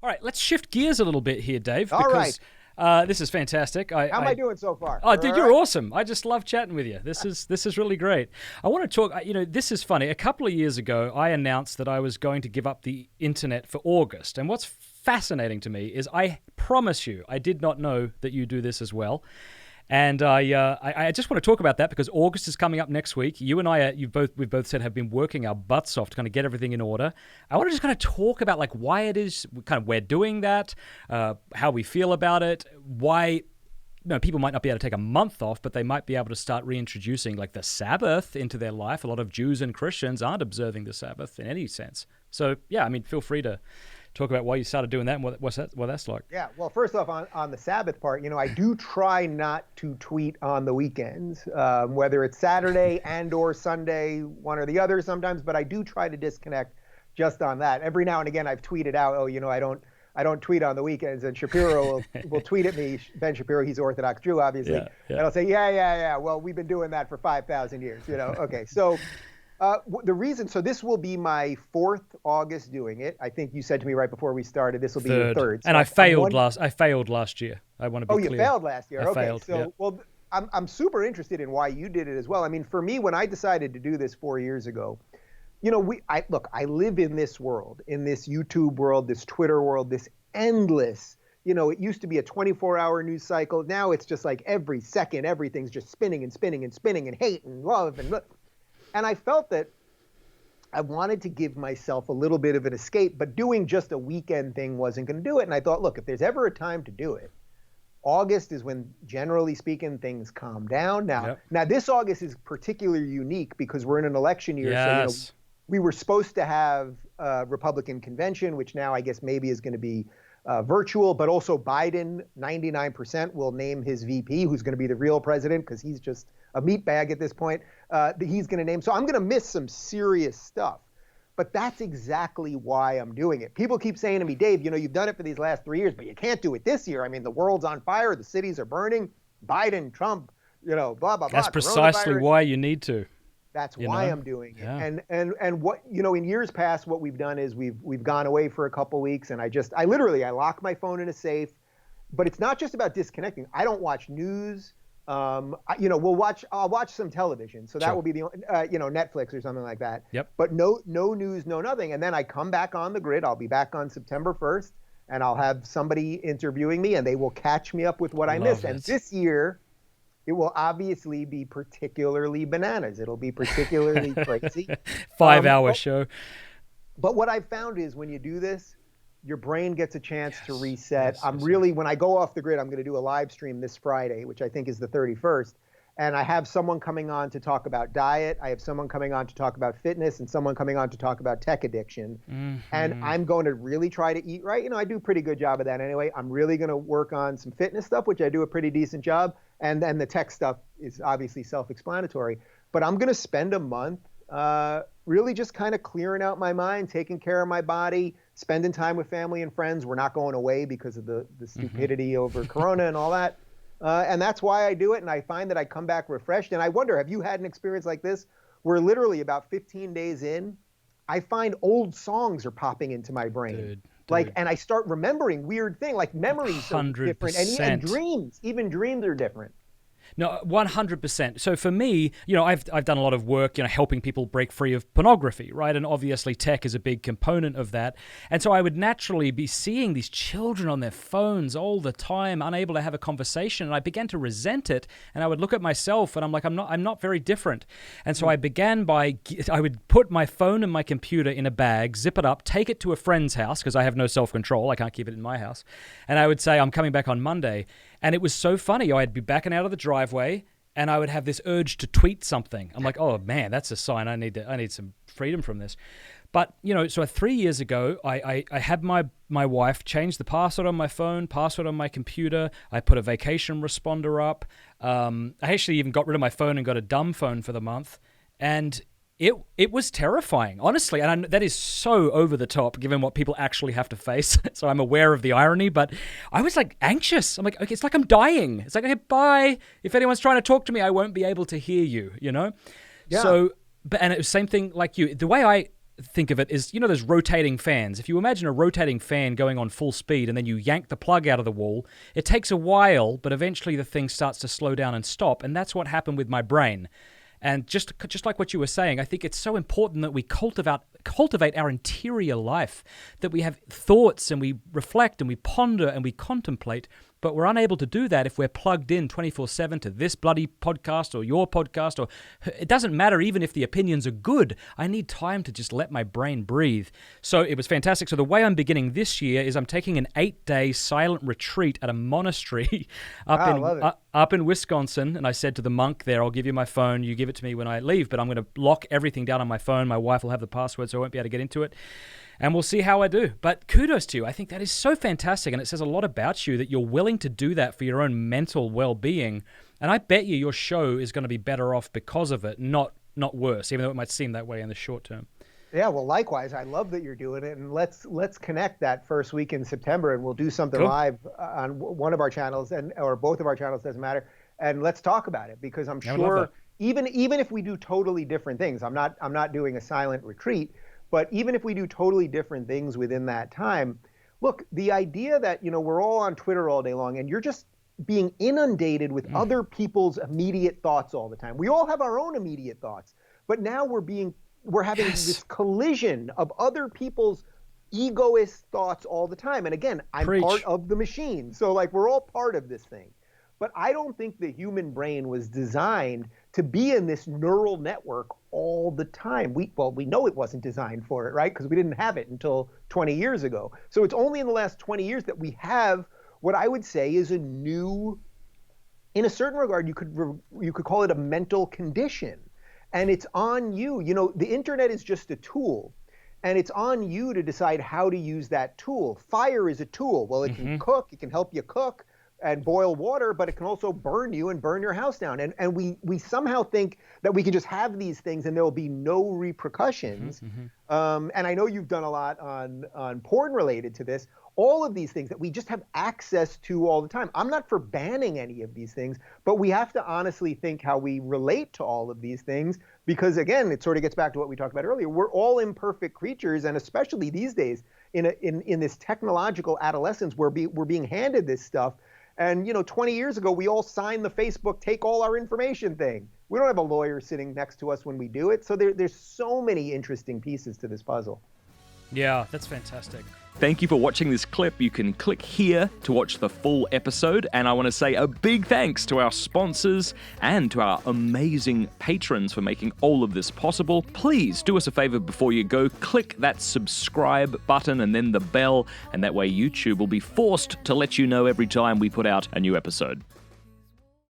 All right, let's shift gears a little bit here, Dave, All because right. this is fantastic. How am I doing so far? Oh, dude, All you're right. awesome. I just love chatting with you. This is really great. I want to talk. This is funny. A couple of years ago, I announced that I was going to give up the internet for August, and what's fascinating to me is I promise you, I did not know that you do this as well. And I just want to talk about that because August is coming up next we've both said have been working our butts off to kind of get everything in order. I want to just kind of talk about like why it is kind of we're doing that, how we feel about it, why people might not be able to take a month off, but they might be able to start reintroducing like the Sabbath into their life. A lot of Jews and Christians aren't observing the Sabbath in any sense. So yeah, I mean, feel free to talk about why you started doing that and what that's like. Yeah. Well, first off, on the Sabbath part, I do try not to tweet on the weekends, whether it's Saturday and or Sunday, one or the other sometimes, but I do try to disconnect just on that. Every now and again, I've tweeted out, I don't tweet on the weekends, and Shapiro will tweet at me. Ben Shapiro, he's Orthodox Jew, obviously, Yeah. and I'll say, yeah. Well, we've been doing that for 5,000 years, Okay, so. The reason, so this will be my 4th August doing it. I think you said to me right before we started, this will be your third. So and I failed last year. I want to be clear. Oh, you failed last year. I Okay. failed, So, yeah. well, I'm super interested in why you did it as well. I mean, for me, when I decided to do this 4 years ago, I live in this world, in this YouTube world, this Twitter world, this endless, it used to be a 24-hour news cycle. Now it's just like every second, everything's just spinning and spinning and spinning and hate and love and I felt that I wanted to give myself a little bit of an escape, but doing just a weekend thing wasn't going to do it. And I thought, look, if there's ever a time to do it, August is when, generally speaking, things calm down. Now this August is particularly unique because we're in an election year. Yes. So, we were supposed to have a Republican convention, which now I guess maybe is going to be virtual, but also Biden, 99% will name his VP, who's going to be the real president because he's just a meatbag at this point. He's going to name. So I'm going to miss some serious stuff. But that's exactly why I'm doing it. People keep saying to me, Dave, you've done it for these last 3 years, but you can't do it this year. I mean, the world's on fire. The cities are burning. Biden, Trump, blah, blah, blah. That's precisely why you need to. That's why I'm doing it. Yeah. And what, in years past, what we've done is we've gone away for a couple weeks and I literally lock my phone in a safe, but it's not just about disconnecting. I don't watch news. I'll watch some television. So that Sure. will be the, Netflix or something like that. Yep. But no news, no nothing. And then I come back on the grid. I'll be back on September 1st and I'll have somebody interviewing me and they will catch me up with what I missed. And this year, it will obviously be particularly bananas. It'll be particularly crazy. 5-hour show. But what I've found is when you do this, your brain gets a chance to reset. When I go off the grid, I'm going to do a live stream this Friday, which I think is the 31st. And I have someone coming on to talk about diet. I have someone coming on to talk about fitness and someone coming on to talk about tech addiction. Mm-hmm. And I'm going to really try to eat right. I do a pretty good job of that anyway. I'm really going to work on some fitness stuff, which I do a pretty decent job. And then the tech stuff is obviously self-explanatory. But I'm going to spend a month really just kind of clearing out my mind, taking care of my body, spending time with family and friends. We're not going away because of the stupidity over Corona and all that. And that's why I do it. And I find that I come back refreshed. And I wonder, have you had an experience like this where literally about 15 days in, I find old songs are popping into my brain. Dude. And I start remembering weird things, like memories are different. And even dreams are different. No, 100%. So for me, I've done a lot of work, helping people break free of pornography, right? And obviously tech is a big component of that. And so I would naturally be seeing these children on their phones all the time, unable to have a conversation. And I began to resent it. And I would look at myself and I'm like, I'm not very different. And so I began I would put my phone and my computer in a bag, zip it up, take it to a friend's house because I have no self-control. I can't keep it in my house. And I would say, I'm coming back on Monday. And it was so funny. I'd be backing out of the driveway and I would have this urge to tweet something. I'm like, oh man, that's a sign. I need some freedom from this. But, so 3 years ago, I had my wife change the password on my phone, password on my computer. I put a vacation responder up. I actually even got rid of my phone and got a dumb phone for the month. And it was terrifying, honestly. And that is so over the top given what people actually have to face. So I'm aware of the irony, but I was like anxious. I'm like, okay, it's like I'm dying. It's like, okay, bye. If anyone's trying to talk to me, I won't be able to hear you, Yeah. So, and it was the same thing like you. The way think of it is, those rotating fans. If you imagine a rotating fan going on full speed and then you yank the plug out of the wall, it takes a while, but eventually the thing starts to slow down and stop. And that's what happened with my brain. And just like what you were saying, I think it's so important that we cultivate our interior life, that we have thoughts and we reflect and we ponder and we contemplate, but we're unable to do that if we're plugged in 24/7 to this bloody podcast or your podcast, or it doesn't matter even if the opinions are good. I need time to just let my brain breathe. So it was fantastic. So the way I'm beginning this year is I'm taking an 8-day silent retreat at a monastery up in Wisconsin. And I said to the monk there, I'll give you my phone. You give it to me when I leave, but I'm going to lock everything down on my phone. My wife will have the password, so I won't be able to get into it. And we'll see how I do. But kudos to you. I think that is so fantastic. And it says a lot about you that you're willing to do that for your own mental well-being. And I bet you your show is going to be better off because of it, not worse, even though it might seem that way in the short term. Yeah, well, likewise. I love that you're doing it. And let's connect that first week in September, and we'll do something live on one of our channels or both of our channels, doesn't matter. And let's talk about it, because I'm sure even if we do totally different things, I'm not doing a silent retreat. But even if we do totally different things within that time, look, the idea that, we're all on Twitter all day long and you're just being inundated with other people's immediate thoughts all the time. We all have our own immediate thoughts, but now we're having this collision of other people's egoist thoughts all the time. And again, I'm part of the machine. So we're all part of this thing. But I don't think the human brain was designed to be in this neural network all the time. We know it wasn't designed for it, right? Because we didn't have it until 20 years ago. So it's only in the last 20 years that we have what I would say is a new, in a certain regard, you could call it a mental condition. And it's on you. The internet is just a tool. And it's on you to decide how to use that tool. Fire is a tool. Well, it can cook. It can help you cook and boil water, but it can also burn you and burn your house down. And we somehow think that we can just have these things and there will be no repercussions. And I know you've done a lot on porn related to this. All of these things that we just have access to all the time. I'm not for banning any of these things, but we have to honestly think how we relate to all of these things, because again, it sort of gets back to what we talked about earlier. We're all imperfect creatures, and especially these days in this technological adolescence, we're being handed this stuff. And 20 years ago, we all signed the Facebook take all our information thing. We don't have a lawyer sitting next to us when we do it. So there's so many interesting pieces to this puzzle. Yeah, that's fantastic. Thank you for watching this clip. You can click here to watch the full episode. And I want to say a big thanks to our sponsors and to our amazing patrons for making all of this possible. Please do us a favor before you go. Click that subscribe button and then the bell. And that way YouTube will be forced to let you know every time we put out a new episode.